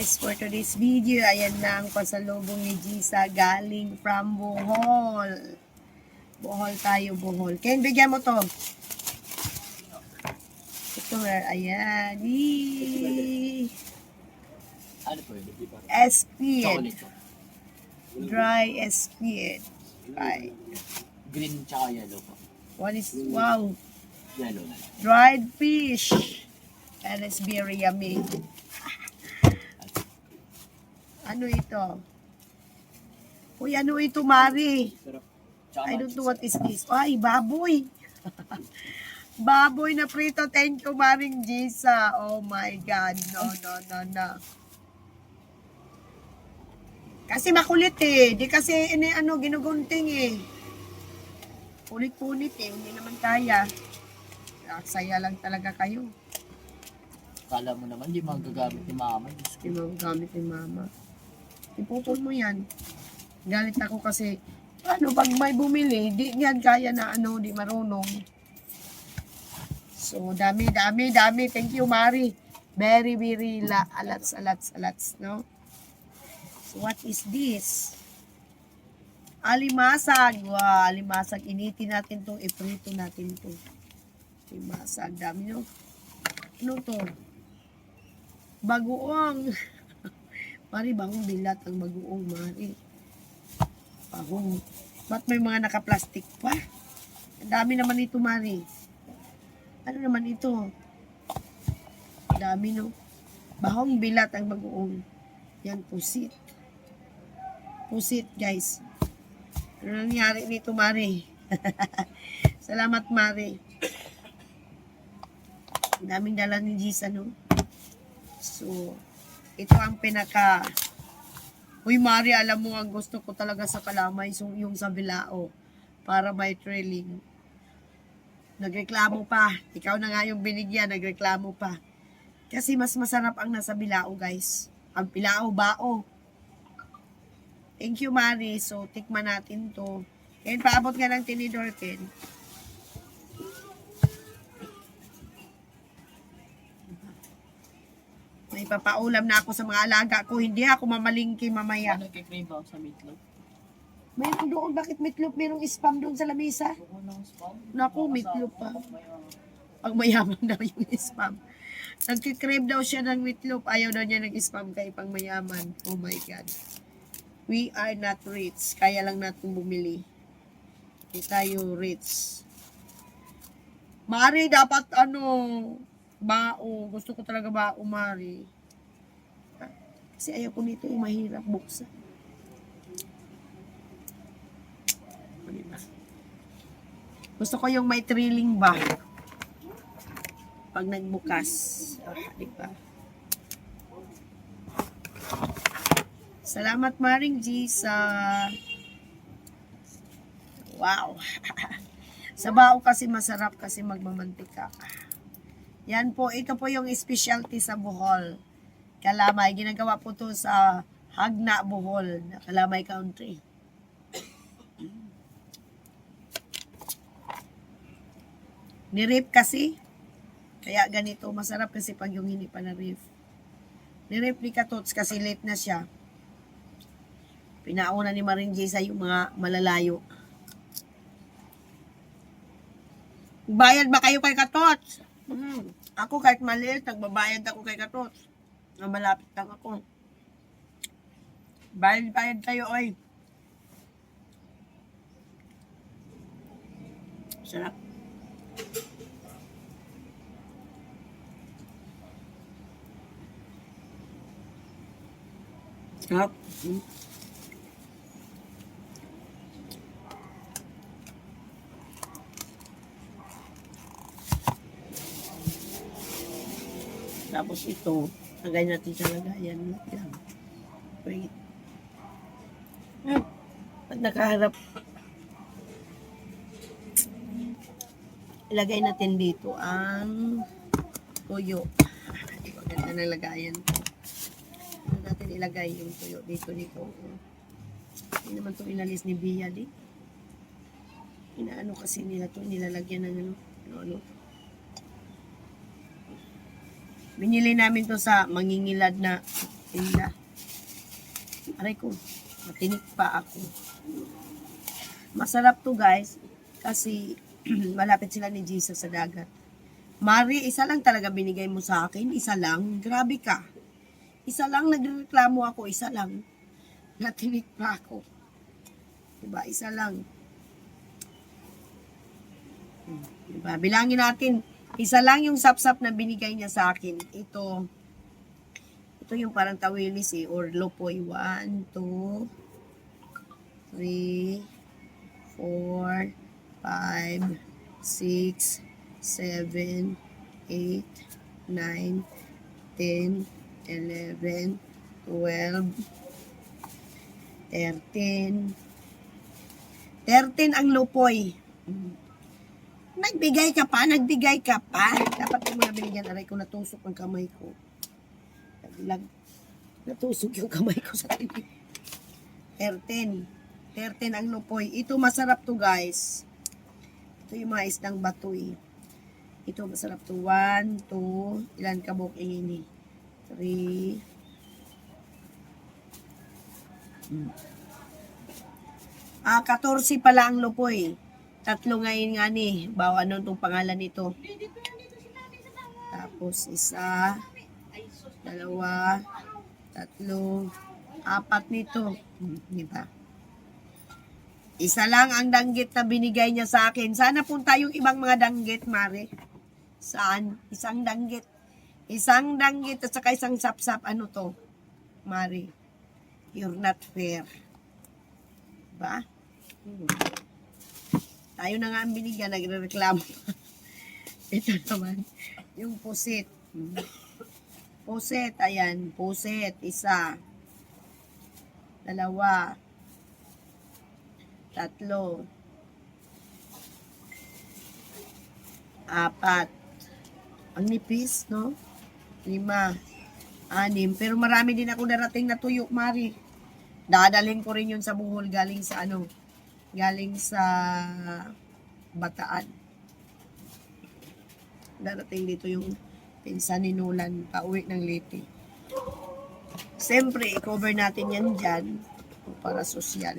guys, for today's video, ayan na ang pasalubong ni Gisa galing from Bohol. Bohol tayo, Bohol. Ken, bigyan mo to. Ito, ayan. Ano po yun? Espien. Chocolate. Dry Espien. Ay. Green tsaka yellow po. What is, wow. Yellow na. Dried fish. And it's very yummy. Ano ito? Uy, ano ito, Mari? Tsaka I don't know what is this. Ay, baboy. Baboy na prito. Thank you, Maring Gisa. Oh my God. No. Kasi makulit eh. Di kasi ginugunting eh. Kulit-kulit eh. Hindi naman kaya. Saya lang talaga kayo. Kala mo naman, di magagamit ni mama. Hindi mo gamit ni mama. Ipupon mo yan. Galit ako kasi, pag may bumili, di yan kaya na di marunong. So, dami. Thank you, Mari. Very alats, no? So, what is this? Alimasag. Wow, alimasag. Initin natin to, iprito natin to. Alimasag, dami nyo. Ano to? Bagoong. Mari, bagong bilat ang bagoong, Mari. Bagong. Ba't may mga naka-plastic pa? Ang dami naman ito, Mari. Ano naman ito? Dami, no? Bahong bilat ang bagoong. Yan, pusit. Pusit, guys. Ano nangyari nito, Mari? Salamat, Mari. Ang daming dala ni Gisa, no? So, ito ang pinaka... Uy, Mari, alam mo, ang gusto ko talaga sa kalamay, yung sa Bilao. Para may trailing. Nagreklamo pa. Ikaw na nga yung binigyan, nagreklamo pa. Kasi mas masarap ang nasa Bilao, guys. Ang Bilao, bao. Thank you, Mari. So, tikman natin to. Ken, paabot nga ng tinidor, Ken. May papaulam na ako sa mga alaga ko. Hindi ako mamalingki mamaya. Ano kay-crave ako sa meatloaf? Mayroon doon. Bakit meatloaf? Mayroong spam doon sa lamesa. Buko ng spam? Naku, meatloaf pa. Pag mayaman daw yung spam. Nagkikrave daw siya ng meatloaf. Ayaw daw niya ng spam kay pang mayaman. Oh my God. We are not rich. Kaya lang natin bumili. Hindi tayo rich. Mari, dapat bao. Gusto ko talaga bao, Mari. Kasi ayaw ko nito yung mahirap buksan. Gusto ko yung may thrilling ba? Pag nagbukas. Diba? Salamat, Maring Gisa. Wow. Sa bao kasi masarap kasi magmamantika. Yan po, ito po yung specialty sa Bohol. Kalamay, ginagawa po to sa Hagna, Bohol, Kalamay Country. Ni-rip kasi, kaya ganito, masarap kasi pag yung hindi pa na-rip. Ni-rip ni Katots kasi late na siya. Pinauna ni Maring Gisa yung mga malalayo. Bayad ba kayo kay Katots? Ako kahit maliit, nagbabayad ako kay Katots. Na malapit lang ako. Bayad tayo, oy. Sarap. Sarap. Tapos ito, lagay natin sa lagayan. Yan. Wait. Pag nakaharap, ilagay natin dito ang tuyo. Maganda na lagayan. Ano natin ilagay yung tuyo dito. Hindi naman ito inalis ni Bia di. Inaano kasi nila ito, nilalagyan ng ano. Binili namin to sa mangingilad na Tinda. Aray ko, matinik pa ako. Masarap to guys, kasi malapit sila ni Jesus sa dagat. Mari, isa lang talaga binigay mo sa akin, isa lang. Grabe ka. Isa lang, nagreklamo ako, isa lang. Natinik pa ako. Diba, isa lang. Diba, bilangin natin, isa lang yung sapsap na binigay niya sa akin. Ito yung parang tawilis or lopoy. 1, 2, 3, 4, 5, 6, 7, 8, 9, 10, 11, 12, 13. 13 ang lupoy. Nagbigay ka pa. Dapat mo na binigyan. Aray ko, natusok ang kamay ko. Natusok yung kamay ko sa tibig. 13 ang lupoy. Ito masarap to guys. Ito yung mga isdang batoy. Ito masarap to. 1, 2, ilan kabok ini? 3. 14 pala ang lupoy. 3 ngayon nga ni. Bawa ano itong pangalan nito. Tapos 1, 2, 3, 4 nito. Diba? Isa lang ang danggit na binigay niya sa akin. Sana punta yung ibang mga danggit, Mare. Saan? Isang danggit. Isang danggit at saka isang sapsap. Ano to? Mare. You're not fair. Diba? Tayo na nga ang binigyan. Nagre-reklamo. Ito naman. Yung pusit. Puset. Ayan. Puset. 1. 2. 3. 4. Ang nipis, no? 5. 6. Pero marami din ako narating na tuyo, Mari. Dadalhin ko rin yun sa Bohol galing sa Bataan. Darating dito yung pinsan ni Nolan, pauwi ng Leyte. Siyempre, i-cover natin yan dyan para sosyal.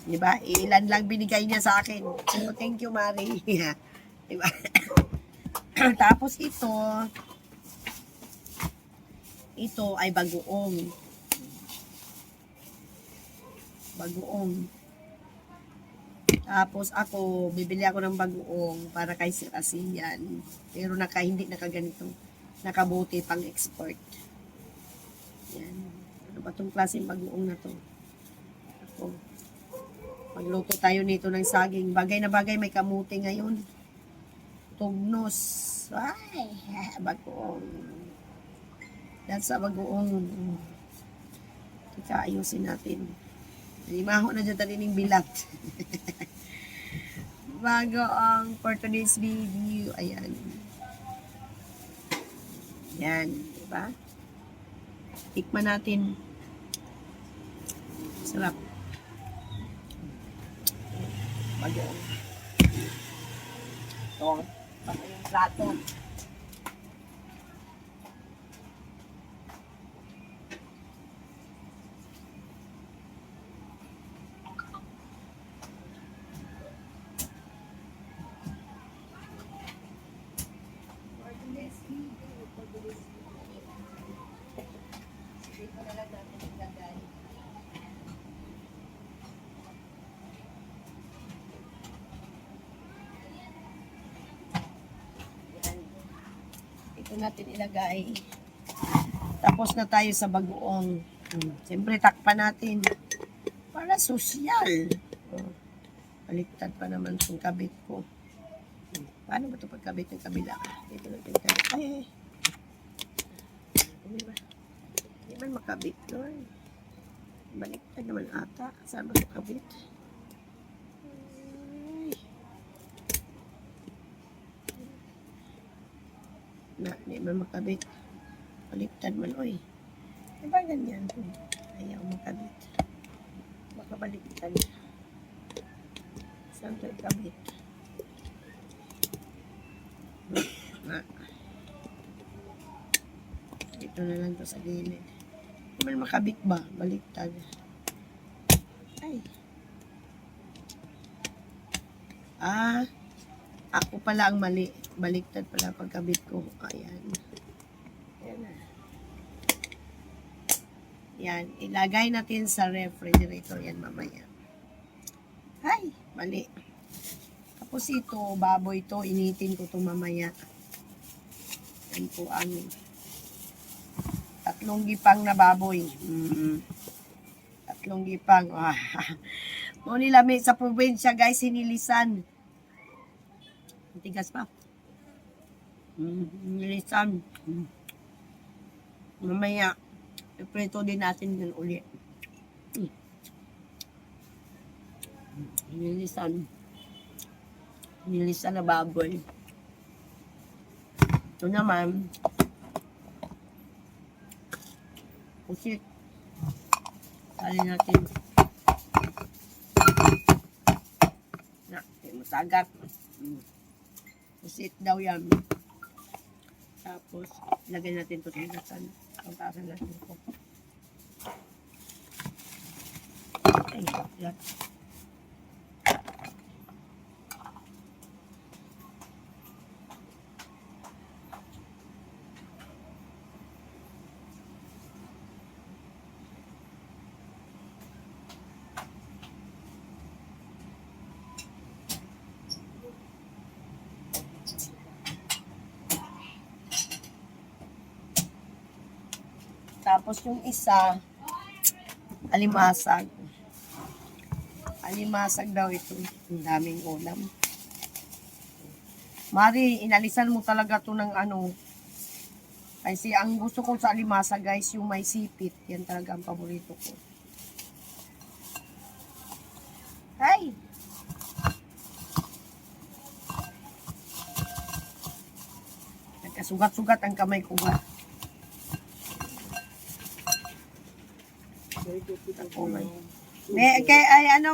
Diba? Ilan lang binigay niya sa akin. So, thank you, Mari. Diba? Tapos ito ay bagoong. Tapos ako, bibili ako ng bagoong para kay Sir Asian. Pero hindi nakaganito. Nakabuti pang export. Yan. Ano ba itong klaseng bagoong na to? Ako. Magluto tayo nito ng saging. Bagay na bagay, may kamuti ngayon. Tugnos. Ay, bagoong. That's a bagoong. Ika, ayusin natin. Limaho na dyan talining bilat. Bagoong for today's video. Ayan. Yan. Diba? Tikman natin. Sarap. Bagoong. Ito. Baka yung plato. Ito natin ilagay. Tapos na tayo sa bagoong. Siyempre, takpan natin. Para sosyal. Baliktad pa naman itong kabit ko. Paano ba ito pagkabit ng kabila? Dito natin kabit. Ay. Hindi man makabit. Lord. Baliktad naman ata. Saan ba ito kabit? Hindi man makabit. Baliktad man, oy. Diba ganyan? Ayaw makabit. Baka baliktad. Saan ito ikabit? Dito na lang to sa gilid. Naman makabit ba? Baliktad. Ay. Ako pala ang mali. Baliktad pala pagkabit ko. Ayan. Ayan na. Yan. Ilagay natin sa refrigerator yan mamaya. Ay, mali. Tapos ito, baboy to. Initin ko to mamaya. Yan po ang 3 gipang na baboy. 3 gipang. Mo nilami sa probinsya guys, hinilisan. Tigas pa. Hinilisan. Mamaya, iprito din natin yun uli. Hinilisan. Hinilisan na baboy. Ito naman, pusit. Kali natin. Masagat. Pusit daw yan. Tapos, lagyan natin ito sa hilasan. Pagtasan natin ito. Ay, yan. Tapos yung isa, alimasag. Alimasag daw ito. Ang daming ulam. Mari, inalisan mo talaga to ng ano. Kasi ang gusto ko sa alimasag guys, yung may sipit. Yan talaga ang paborito ko. Ay! Nagkasugat-sugat ang kamay ko ba?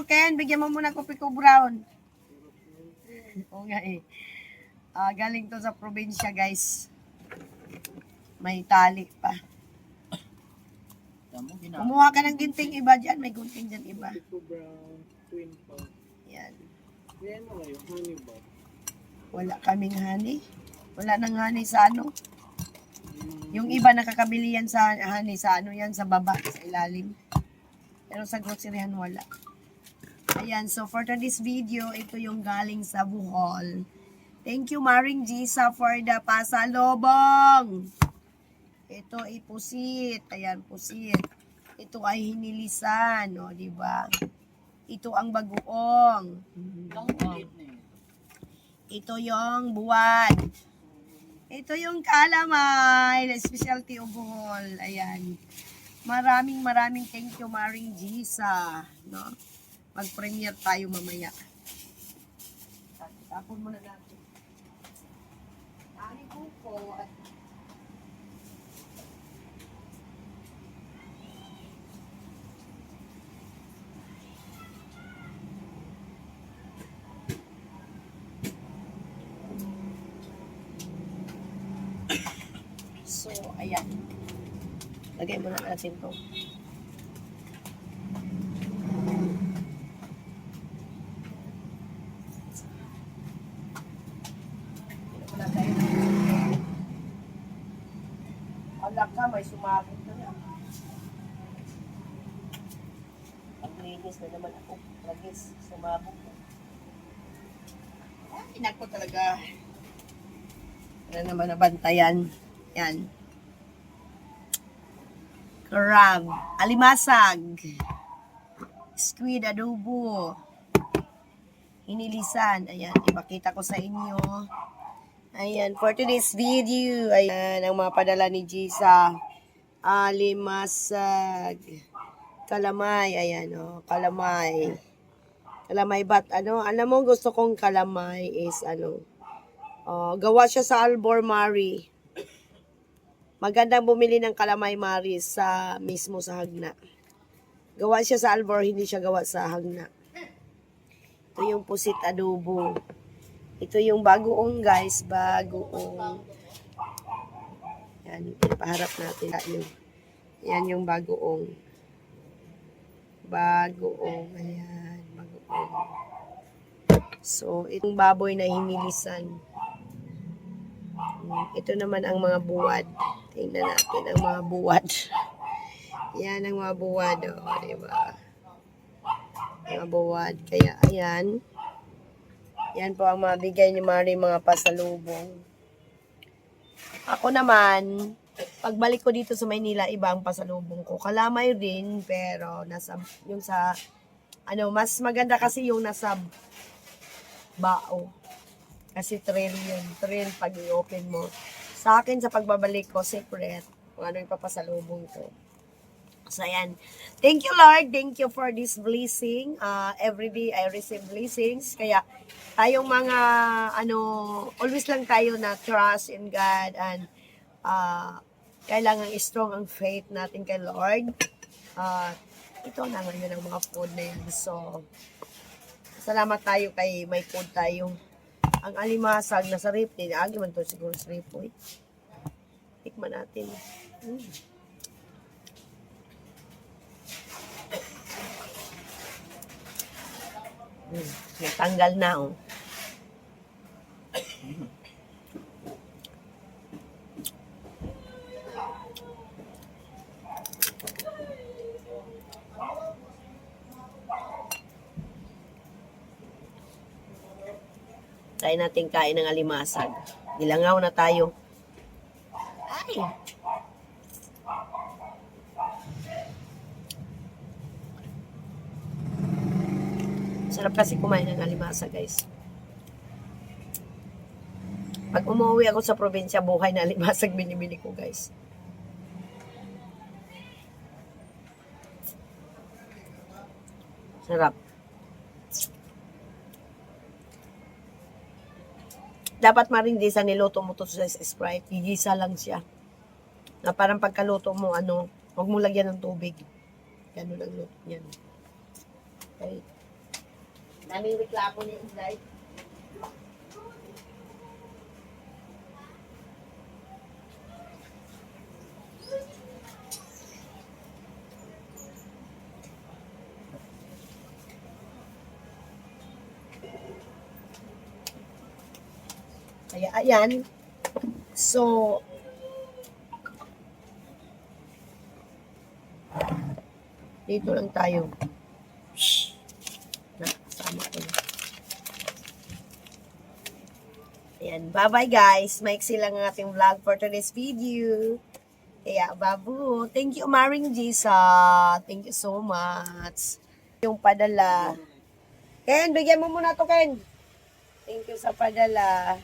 Ken, bigyan mo muna kopi ko brown. Oo nga eh. Galing to sa probinsya, guys. May tali pa. Kumuha ka ng ginting iba dyan. May gunting dyan iba. Yan. Wala kaming honey. Wala nang honey sa ano. Yung iba nakakabili yan sa honey, sa ano yan, sa baba, sa ilalim. Pero sa groceryhan wala. Ayan, so for today's video, ito yung galing sa Bohol. Thank you, Maring Gisa, for the pasalubong. Ito ay pusit. Ayan, pusit. Ito ay hinilisan, no, di ba? Ito ang bagoong. Ito yung buwan. Ito yung kalamay, na specialty of Bohol. Ayan. Maraming thank you, Maring Gisa. No? Mag-premiere tayo mamaya. Tapon muna natin. Ani buko at so, ayan. Lagay muna natin ito. Alak ka, may sumabog na yan. Paglinis na naman ako. Lagis, sumabog na. Ay, nako talaga. Wala naman nabantayan. Yan. Crab, alimasag, squid adobo, hinilisan. Ayan, ipakita ko sa inyo. Ayan, for today's video, ayan, ang mga padala ni Gisa. Alimasag, kalamay, ayan, oh, kalamay. Kalamay bat, ano, alam mo, gusto kong kalamay is, ano, gawa siya sa Albor Mari. Magandang bumili ng kalamay Mari sa mismo sa Hagna. Gawa siya sa Albor, hindi siya gawa sa Hagna. Ito yung pusit adobo. Ito yung bagoong guys, bagoong. Yan, ipaharap natin. Yan yung bagoong. Bagoong. Ayan, bagoong. So, itong baboy na hinilisan. Ito naman ang mga buwad. Tingnan natin ang mga buwad. Yan ang mga buwad. O, diba? Mga buwad. Kaya, ayan. Yan po ang mabigay ni Mari mga pasalubong. Ako naman, pagbalik ko dito sa Maynila, iba ang pasalubong ko. Kalamay rin, pero nasa, yung sa, mas maganda kasi yung nasa bao. Kasi thrill yun. Thrill pag i-open mo. Sa akin, sa pagbabalik ko, secret. Kung ano yung papasalubong ko. So, ayan. Thank you, Lord. Thank you for this blessing. Every day, I receive blessings. Kaya, tayong mga, always lang tayo na trust in God and kailangan strong ang faith natin kay Lord. Ito na ngayon ang mga food na yun. So, salamat tayo kay may food tayo. Ang alimasag na sa rip, agi man to siguro sa rip. Tikman natin. Natanggal na, oh. Try natin kain ng alimasag. Nilangaw na tayo. Ay! Sarap kasi kumain ng alimasa, guys. Pag umuwi ako sa probinsya, buhay na alimasag binibili ko, guys. Sarap. Dapat marindisa niluto mo to sa Sprite. Gigisa lang siya. Na parang pagkaluto mo, huwag mo lagyan ng tubig. Ganun ang luto niyan. Okay. Daming reklamo ni Inday. Kaya ayan. So, dito lang tayo. Nakasama ko na. Ayan. Bye-bye guys. Maiksi lang ang ating vlog for today's video. Kaya, babu. Thank you, Maring Jisa. Thank you so much. Yung padala. Ken, bigyan mo muna to, Ken. Thank you sa padala.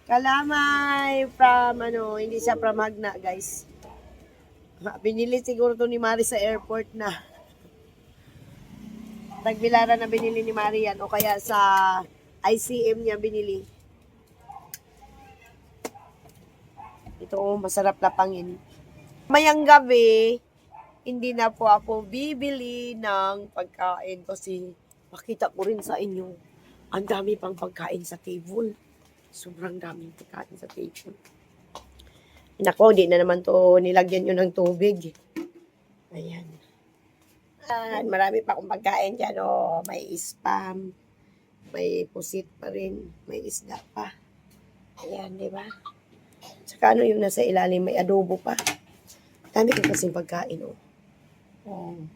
Kalamay from, hindi siya from Magna, guys. Binili siguro to ni Mari sa airport na. Tagbilara na binili ni Mari yan. O kaya sa ICM niya binili. Ito, masarap na pangin. Mayang gabi, hindi na po ako bibili ng pagkain kasi makita ko rin sa inyo. Ang dami pang pagkain sa table. Sobrang daming pagkain sa table. Nako, di na naman to nilagyan nyo ng tubig. Ayan. Marami pa akong pagkain dyan. May spam. May pusit pa rin. May isda pa. Ayan, di ba? Saka yung nasa ilalim, may adobo pa. Dami ko kasing pagkain,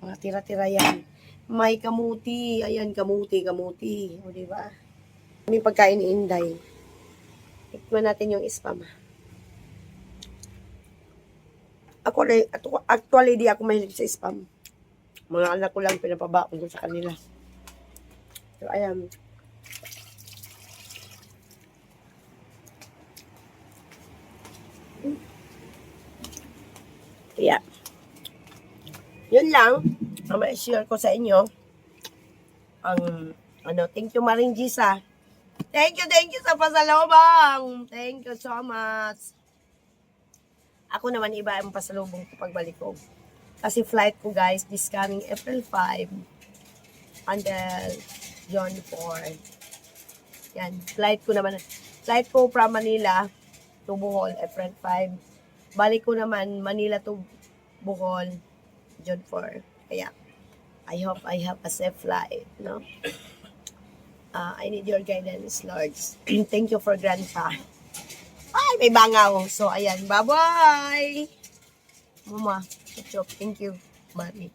mga tira-tira yan. May kamuti. Ayan, kamuti. O, di ba? May pagkain ni Inday. Tikman natin yung spam. Actually, di ako mahilig sa spam. Mga anak ko lang pinapabaon ko sa kanila. So, ayan. Kaya, yun lang ang ma-share ko sa inyo. Thank you, Maring Gisa. Thank you sa pasalubong. Thank you so much. Ako naman iba ang pasalubong ko pagbalik ko. Kasi flight ko guys, this coming April 5 until June 4. Yan, flight ko from Manila to Bohol, April 5. Balik ko naman, Manila to Bohol, June 4. Kaya, I hope I have a safe flight, no? I need your guidance, Lord. Thank you for grandpa. Ay, may bangaw. So, ayan. Bye-bye! Mama, thank you. Mami.